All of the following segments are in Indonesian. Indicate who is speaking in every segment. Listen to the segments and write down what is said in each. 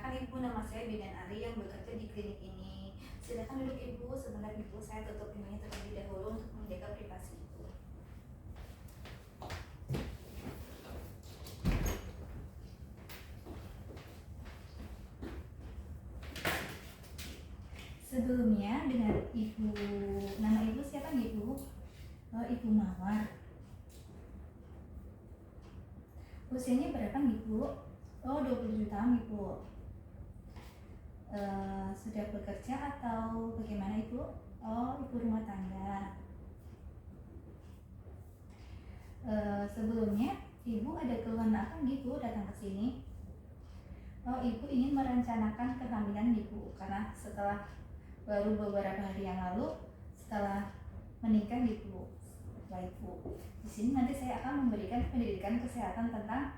Speaker 1: Perkenalkan Ibu, nama saya Bidan Ari yang bekerja di klinik ini. Silakan duduk Ibu, sebentar Ibu, saya tutup pintunya terlebih dahulu untuk menjaga privasi Ibu. Sebelumnya dengan Ibu, nama Ibu siapa Ibu? Ibu Mawar. Usianya berapa Ibu? 27 tahun Ibu. Sudah bekerja atau bagaimana Ibu? Ibu rumah tangga. Sebelumnya Ibu ada keluhan apa Ibu datang ke sini? Ibu ingin merencanakan kehamilan Ibu karena setelah baru beberapa hari yang lalu setelah menikah Ibu. Baik Bu, di sini nanti saya akan memberikan pendidikan kesehatan tentang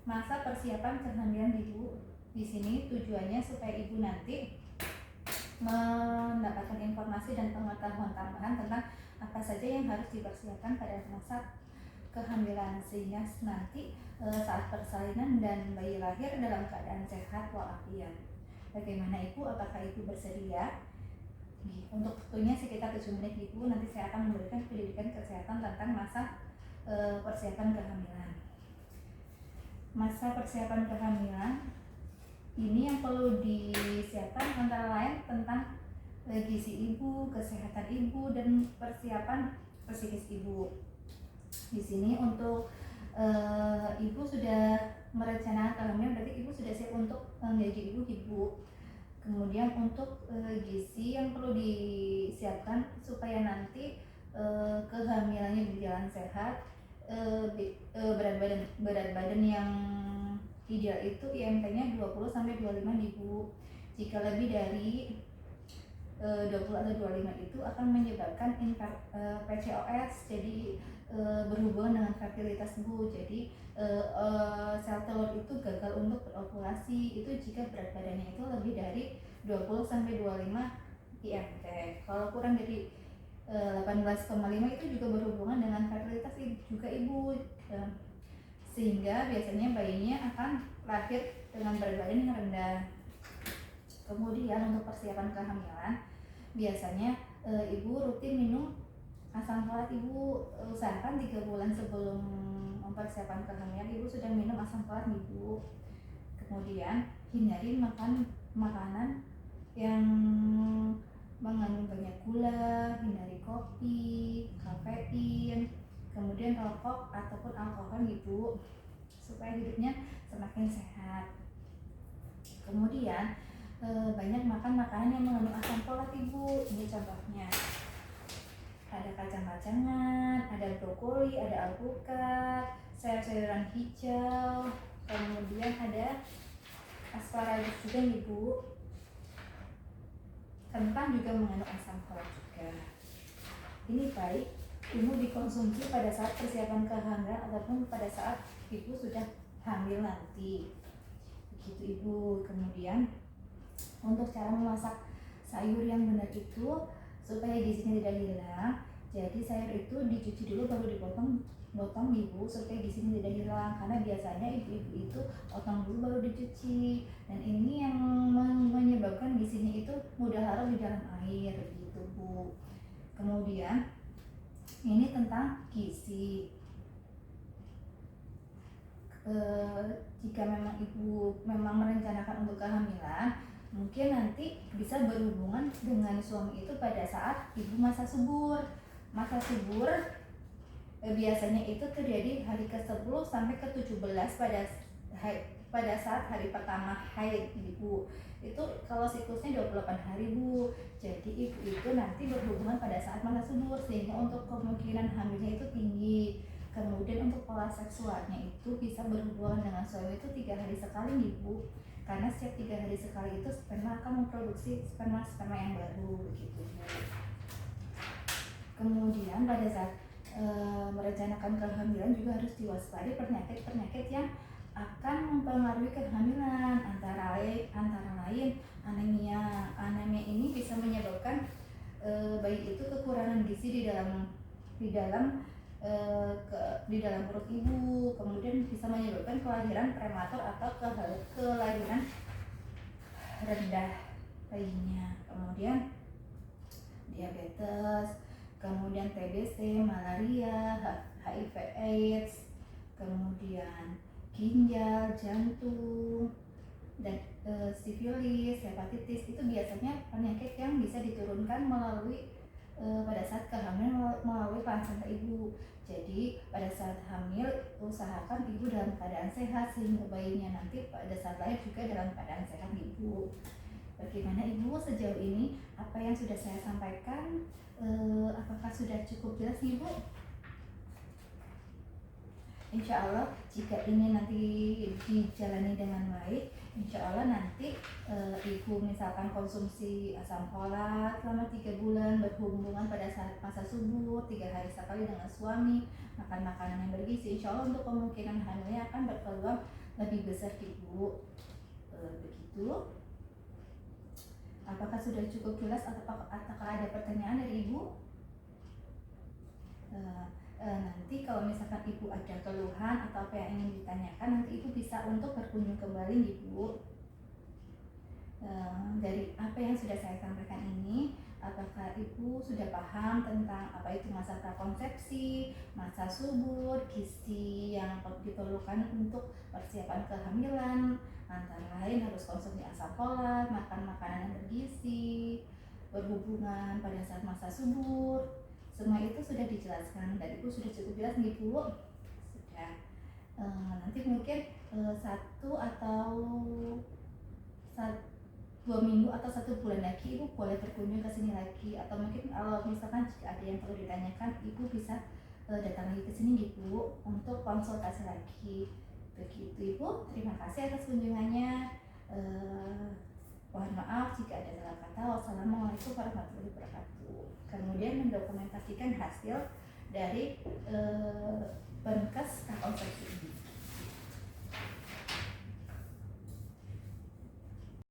Speaker 1: masa persiapan kehamilan Ibu. Di sini tujuannya supaya Ibu nanti mendapatkan informasi dan pengetahuan tambahan tentang apa saja yang harus dipersiapkan pada masa kehamilan, sehingga nanti saat persalinan dan bayi lahir dalam keadaan sehat walafiat. Bagaimana Ibu? Apakah Ibu bersedia? Untuk waktunya sekitar 7 menit Ibu, nanti saya akan memberikan pendidikan kesehatan tentang masa persiapan kehamilan. Masa persiapan kehamilan ini yang perlu disiapkan antara lain tentang gizi Ibu, kesehatan Ibu, dan persiapan psikis Ibu. Di sini untuk Ibu sudah merencanakan kehamilan, berarti Ibu sudah siap untuk gaji Ibu. Kemudian untuk gizi yang perlu disiapkan supaya nanti kehamilannya berjalan sehat. Berat badan yang ideal itu IMT-nya 20-25 Ibu. Jika lebih dari 20 atau 25 itu akan menyebabkan PCOS, jadi berhubungan dengan fertilitas Bu. Jadi sel telur itu gagal untuk berovulasi itu jika berat badannya itu lebih dari 20-25 IMT. Kalau kurang dari 18,5 itu juga berhubungan dengan fertilitas juga Ibu, sehingga biasanya bayinya akan lahir dengan berat badan yang rendah. Kemudian untuk persiapan kehamilan, biasanya Ibu rutin minum asam folat. Ibu usahakan 3 bulan sebelum mempersiapkan kehamilan Ibu sudah minum asam folat Ibu. Kemudian hindari makan makanan yang mengandung banyak gula, hindari kopi, kafein, kemudian rokok ataupun alkohol Ibu, supaya hidupnya semakin sehat. Kemudian banyak makan makanan yang mengandung asam folat Ibu. Ini contohnya ada kacang-kacangan, ada brokoli, ada alpukat, sayur-sayuran hijau, kemudian ada asparagus juga Ibu. Kentang juga mengandung asam folat juga. Ini baik Ibu dikonsumsi pada saat persiapan kehamilan ataupun pada saat Ibu sudah hamil nanti. Begitu Ibu. Kemudian untuk cara memasak sayur yang benar itu supaya gizinya tidak hilang, jadi sayur itu dicuci dulu baru dipotong Ibu, supaya gizinya tidak hilang. Karena biasanya ibu-ibu itu potong dulu baru dicuci, dan ini yang menyebabkan gizinya itu mudah larut di dalam air gitu Bu. Kemudian ini tentang gizi. Jika memang Ibu merencanakan untuk kehamilan, mungkin nanti bisa berhubungan dengan suami itu pada saat Ibu masa subur. Masa subur biasanya itu terjadi hari ke-10 sampai ke-17 pada saat hari pertama haid Ibu. Itu kalau siklusnya 28 hari Bu. Jadi Ibu itu nanti berhubungan pada saat masa subur, sehingga untuk kemungkinan hamilnya itu tinggi. Kemudian untuk pola seksualnya itu bisa berhubungan dengan suami itu 3 hari sekali Ibu. Karena setiap 3 hari sekali itu sperma akan memproduksi sperma yang baru gitu. Kemudian pada saat merencanakan kehamilan juga harus diwaspadai penyakit-penyakit yang akan mempengaruhi kehamilan, antara lain anemia. Anemia ini bisa menyebabkan bayi itu kekurangan gizi di dalam perut Ibu. Kemudian bisa menyebabkan kelahiran prematur atau kelahiran rendah bayinya, kemudian diabetes, kemudian TBC, malaria, HIV/AIDS, kemudian ginjal, jantung, dan sifilis, hepatitis. Itu biasanya penyakit yang bisa diturunkan melalui pada saat kehamilan melalui placenta ibu. Jadi pada saat hamil usahakan ibu dalam keadaan sehat sehingga bayinya nanti pada saat lahir juga dalam keadaan sehat ibu. Bagaimana ibu sejauh ini apa yang sudah saya sampaikan? Apakah sudah cukup jelas ibu? Insya Allah jika ini nanti dijalani dengan baik, insya Allah nanti ibu misalkan konsumsi asam folat selama 3 bulan, berhubungan pada saat masa subur 3 hari sekali dengan suami, makan makanan yang bergizi, insya Allah untuk kemungkinan hamilnya akan berpeluang lebih besar ibu. Begitu. Apakah sudah cukup jelas ataukah ada pertanyaan dari ibu? Nanti kalau misalkan ibu ada keluhan atau apa yang ingin ditanyakan, nanti ibu bisa untuk berkunjung kembali ibu. Dari apa yang sudah saya sampaikan ini, apakah ibu sudah paham tentang apa itu masa prakonsepsi, masa subur, gizi yang diperlukan untuk persiapan kehamilan, antara lain harus konsumsi asam folat, makan makanan yang bergizi, berhubungan pada saat masa subur. Semua itu sudah dijelaskan dan ibu sudah cukup jelas nih bu. Sudah. Nanti mungkin 1 atau 2 minggu atau 1 bulan lagi ibu boleh berkunjung ke sini lagi, atau mungkin kalau misalkan jika ada yang perlu ditanyakan ibu bisa datang lagi ke sini ibu untuk konsultasi lagi. Begitu ibu. Terima kasih atas kunjungannya. Mohon maaf jika ada salah kata. Wassalamualaikum warahmatullahi wabarakatuh. Kemudian mendokumentasikan hasil dari Permenkes prakonsepsi ini.